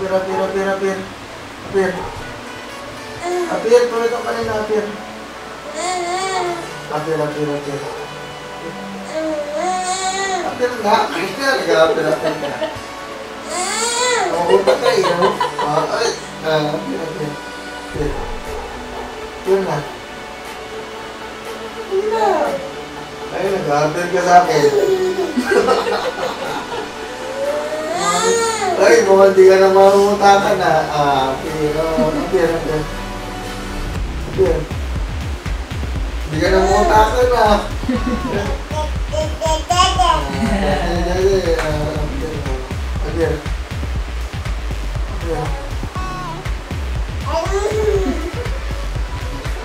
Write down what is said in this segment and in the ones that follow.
Apir, apir, apir, apir. Apir. Apir, tulad ang kanina, apir. Apir, apir, apir. Apir nga. Kanina, nag-apir, apir nga. Oo, patay, no? Ay, apir, apir. Apir. Apir na. Apir na. Ay, nag-apir ka sa akin. Ay, mukhang di ka na mamutakan na. Apir, apir, apir. Apir. Di ka na mamutakan na. Apir. Apir.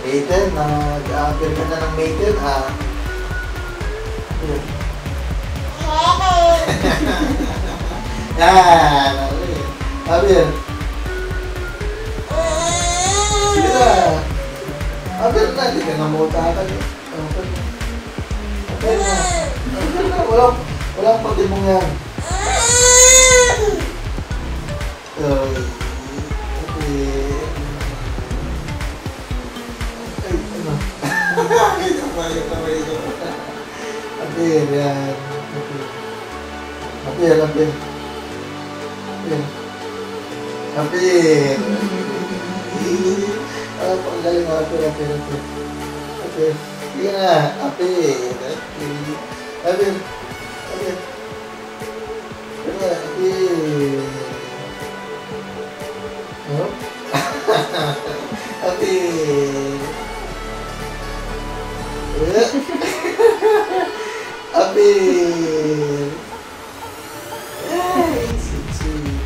Maiden, nag-apir ka na ng maiden, Apir. Yan, Apir. Sige na. Apir na, di ka na mamutakan eh. Apir na. Apir na, walang pagdimong yan. Apir. Ay, ano? Apir, yan. Apir, apir. Apir. Apir. Panggaling mo, apir, apir, apir. Apir. Sige na, apir. Apir. Apir. Apir. Oh? Apir. Apir. Ay, sweet.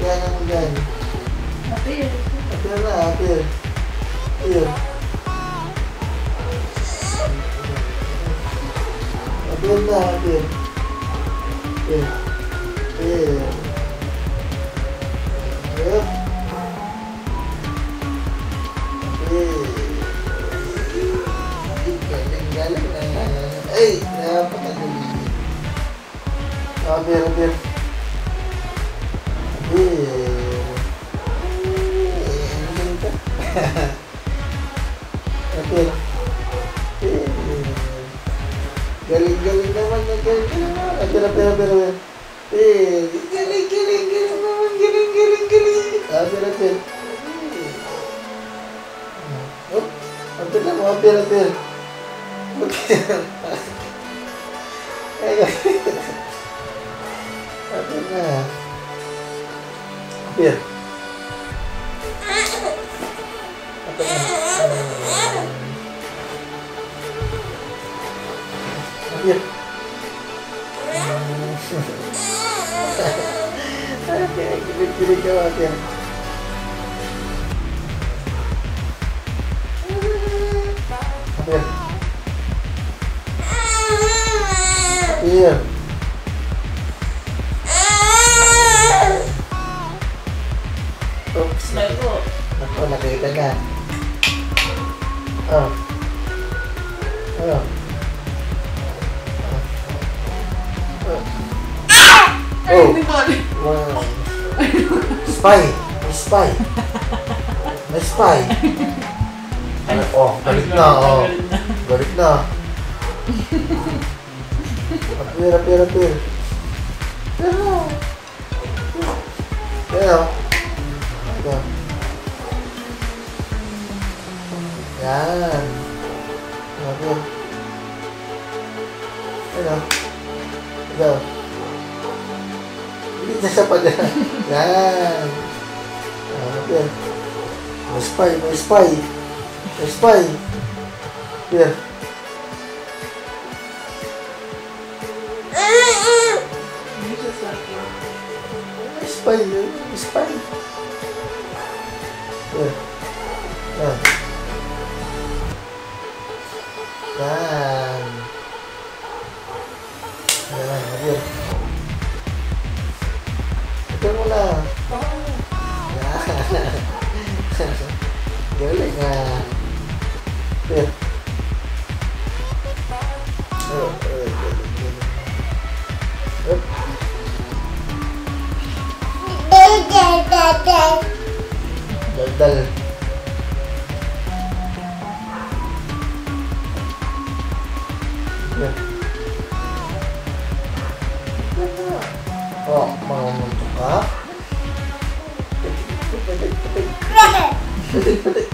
Kaya naman dyan. Apir. Apir na, apir. Apir. Apir na, apir. Apir. Apir. Apir. Galing na. Ay, napakadali. Apir, apir. Apir. Galing naman yan. Galing naman. Apir, apir, apir, apir. Galing naman. Galing. Apir, apir. Oh, apir na mo. Apir, apir. Apir na. Apir. Apir na. Apir. Okay, kilig ka, Apir. Apir. Apir. Oops. Ako, nakita na. Oh. Oh. Oh. Wow. Spy. May spy. May spy. Oh, balik na. Oh. Balik na. Apir, apir, apir. Pero. Ito. Yan. Apir. Ito. Hindi na siya pa dyan. Yan. Apir. May spy, may spy. May spy. Apir. Spy, spy. Yan. Yan. Yan. Yan. Yan. Ito mo na. Yan. Galing nga. Yan. Galing. Dal. Yeah. Oh, mangunguntok ka. Patik.